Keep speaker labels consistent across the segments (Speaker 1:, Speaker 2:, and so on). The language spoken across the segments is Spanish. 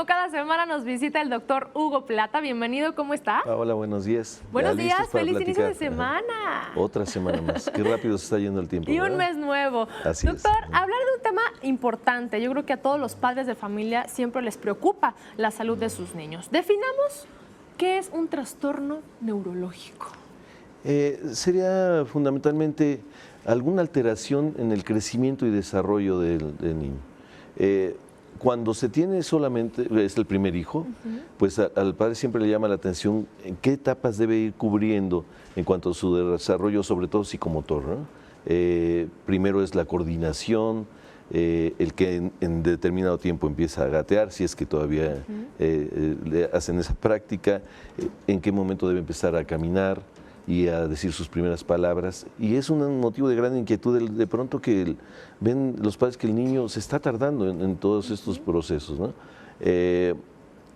Speaker 1: como cada semana nos visita el doctor Hugo Plata. Bienvenido, ¿cómo está?
Speaker 2: Hola, buenos días.
Speaker 1: Buenos días, feliz
Speaker 2: platicar.
Speaker 1: inicio de semana.
Speaker 2: Ajá. Otra semana más. Qué rápido se está yendo el tiempo.
Speaker 1: Y un
Speaker 2: ¿verdad?
Speaker 1: mes nuevo.
Speaker 2: Así
Speaker 1: Doctor,
Speaker 2: es.
Speaker 1: hablar de un tema importante. Yo creo que a todos los padres de familia siempre les preocupa la salud de sus niños. Definamos qué es un trastorno neurológico.
Speaker 2: Sería fundamentalmente alguna alteración en el crecimiento y desarrollo del niño. Cuando se tiene solamente, es el primer hijo, pues al padre siempre le llama la atención en qué etapas debe ir cubriendo en cuanto a su desarrollo, sobre todo psicomotor, ¿no? Primero es la coordinación, el que en determinado tiempo empieza a gatear, si es que todavía le hacen esa práctica, en qué momento debe empezar a caminar y a decir sus primeras palabras. Y es un motivo de gran inquietud de pronto que ven los padres que el niño se está tardando en todos estos procesos, ¿no?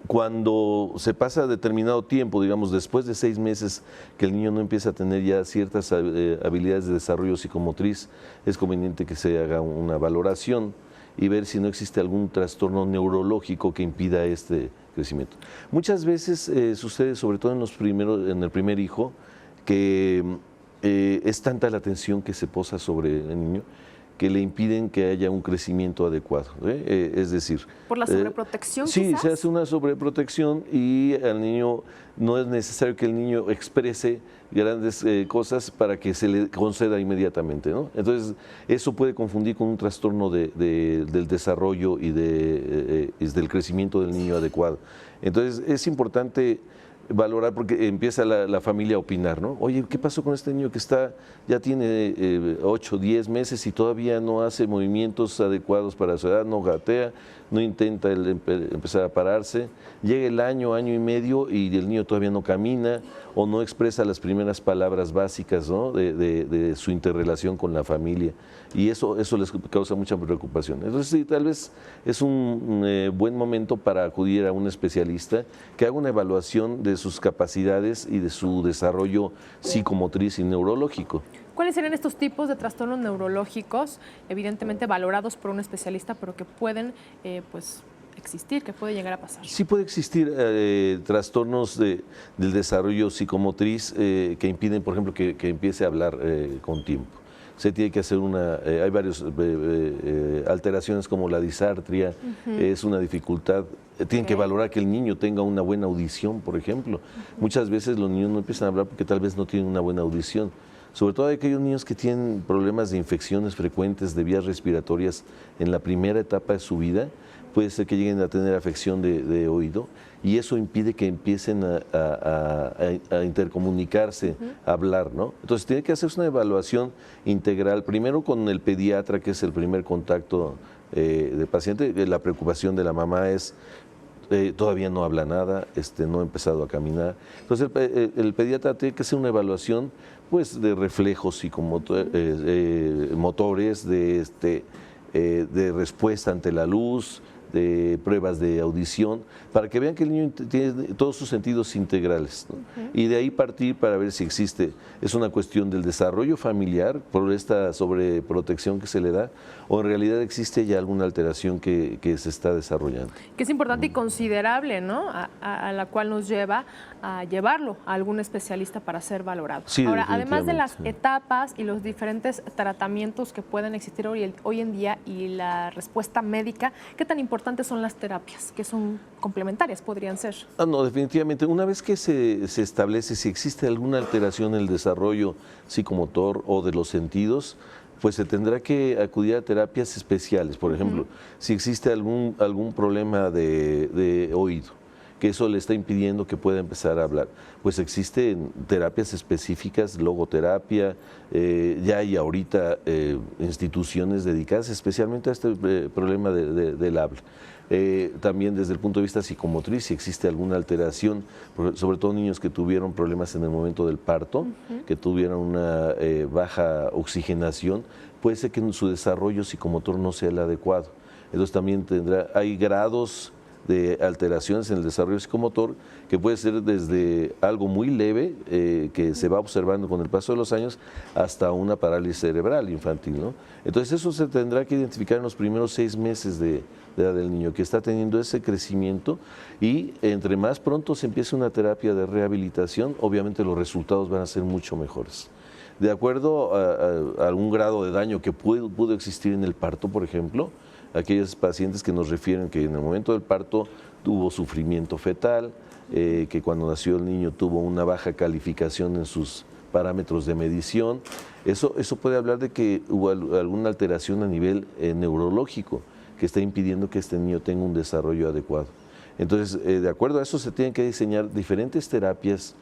Speaker 2: Cuando se pasa determinado tiempo, digamos después de 6 meses, que el niño no empieza a tener ya ciertas habilidades de desarrollo psicomotriz, es conveniente que se haga una valoración y ver si no existe algún trastorno neurológico que impida este crecimiento. Muchas veces sucede, sobre todo en el primer hijo, que es tanta la atención que se posa sobre el niño que le impiden que haya un crecimiento adecuado. Es decir...
Speaker 1: ¿Por la sobreprotección
Speaker 2: sí,
Speaker 1: quizás?
Speaker 2: se hace una sobreprotección y al niño no es necesario que el niño exprese grandes cosas para que se le conceda inmediatamente, ¿no? Entonces, eso puede confundir con un trastorno del desarrollo y del crecimiento del niño adecuado. Entonces, es importante valorar porque empieza la familia a opinar, ¿no? Oye, ¿qué pasó con este niño que ya tiene 8, 10 meses y todavía no hace movimientos adecuados para su edad, no gatea, no intenta empezar a pararse? Llega el año y medio y el niño todavía no camina o no expresa las primeras palabras básicas, ¿no? de su interrelación con la familia, y eso les causa mucha preocupación. Entonces, sí, tal vez es un buen momento para acudir a un especialista que haga una evaluación de sus capacidades y de su desarrollo psicomotriz y neurológico.
Speaker 1: ¿Cuáles serían estos tipos de trastornos neurológicos, evidentemente valorados por un especialista, pero que pueden existir, que puede llegar a pasar? Sí
Speaker 2: puede existir trastornos del desarrollo psicomotriz que impiden, por ejemplo, que empiece a hablar con tiempo. Se tiene que hacer hay varias alteraciones como la disartria, es una dificultad. Tienen que valorar que el niño tenga una buena audición, por ejemplo. Muchas veces los niños no empiezan a hablar porque tal vez no tienen una buena audición. Sobre todo hay aquellos niños que tienen problemas de infecciones frecuentes de vías respiratorias en la primera etapa de su vida, puede ser que lleguen a tener afección de oído y eso impide que empiecen a intercomunicarse, a hablar, ¿no? Entonces tiene que hacerse una evaluación integral, primero con el pediatra, que es el primer contacto del paciente. La preocupación de la mamá es todavía no habla nada, no ha empezado a caminar. Entonces el pediatra tiene que hacer una evaluación pues de reflejos motores, de respuesta ante la luz, de pruebas de audición, para que vean que el niño tiene todos sus sentidos integrales, ¿no? Y de ahí partir para ver si existe, es una cuestión del desarrollo familiar por esta sobreprotección que se le da, o en realidad existe ya alguna alteración que se está desarrollando.
Speaker 1: Que es importante y considerable, ¿no? A la cual nos lleva a llevarlo a algún especialista para ser valorado.
Speaker 2: Sí,
Speaker 1: ahora, además de las etapas y los diferentes tratamientos que pueden existir hoy en día y la respuesta médica, ¿qué tan importantes son las terapias? Que son complementarias, podrían ser.
Speaker 2: No, definitivamente. Una vez que se establece si existe alguna alteración en el desarrollo psicomotor o de los sentidos, pues se tendrá que acudir a terapias especiales. Por ejemplo, si existe algún problema de oído, que eso le está impidiendo que pueda empezar a hablar, pues existen terapias específicas, logoterapia, ya hay ahorita instituciones dedicadas especialmente a este problema del habla. También desde el punto de vista psicomotriz, si existe alguna alteración, sobre todo niños que tuvieron problemas en el momento del parto, que tuvieron una baja oxigenación, puede ser que su desarrollo psicomotor no sea el adecuado. Entonces también hay grados de alteraciones en el desarrollo psicomotor, que puede ser desde algo muy leve, que se va observando con el paso de los años, hasta una parálisis cerebral infantil, ¿no? Entonces eso se tendrá que identificar en los primeros 6 meses de edad del niño, que está teniendo ese crecimiento, y entre más pronto se empiece una terapia de rehabilitación, obviamente los resultados van a ser mucho mejores. De acuerdo a algún grado de daño que pudo existir en el parto, por ejemplo, aquellos pacientes que nos refieren que en el momento del parto tuvo sufrimiento fetal, que cuando nació el niño tuvo una baja calificación en sus parámetros de medición, eso puede hablar de que hubo alguna alteración a nivel neurológico que está impidiendo que este niño tenga un desarrollo adecuado. Entonces, de acuerdo a eso se tienen que diseñar diferentes terapias,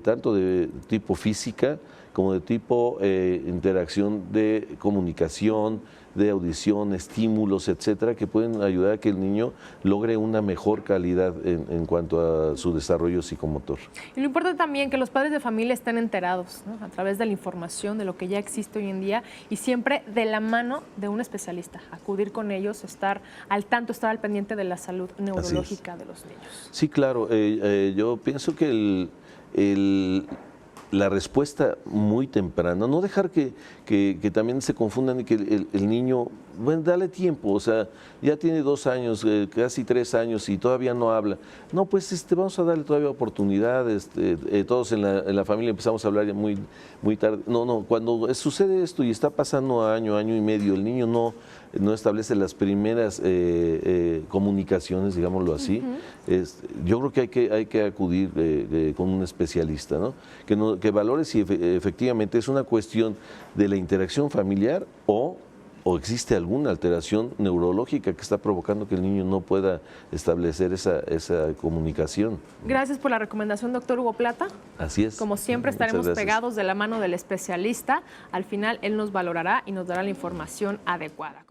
Speaker 2: tanto de tipo física como de tipo interacción de comunicación, de audición, estímulos, etcétera, que pueden ayudar a que el niño logre una mejor calidad en cuanto a su desarrollo psicomotor.
Speaker 1: Y lo importante también que los padres de familia estén enterados, ¿no? A través de la información, de lo que ya existe hoy en día, y siempre de la mano de un especialista, acudir con ellos, estar al tanto, estar al pendiente de la salud neurológica de los niños.
Speaker 2: Sí, claro. Yo pienso que la respuesta muy temprana, no dejar que también se confundan y que el niño, bueno, dale tiempo, o sea, ya tiene 2 años, casi 3 años y todavía no habla. No, pues vamos a darle todavía oportunidades, todos en la familia empezamos a hablar ya muy tarde. No, cuando sucede esto y está pasando año y medio, el niño no establece las primeras comunicaciones, digámoslo así, yo creo que hay que acudir con un especialista, ¿no? Que valore si efectivamente es una cuestión de la interacción familiar o existe alguna alteración neurológica que está provocando que el niño no pueda establecer esa comunicación.
Speaker 1: Gracias por la recomendación, doctor Hugo Plata.
Speaker 2: Así es.
Speaker 1: Como siempre, estaremos pegados de la mano del especialista. Al final, él nos valorará y nos dará la información adecuada.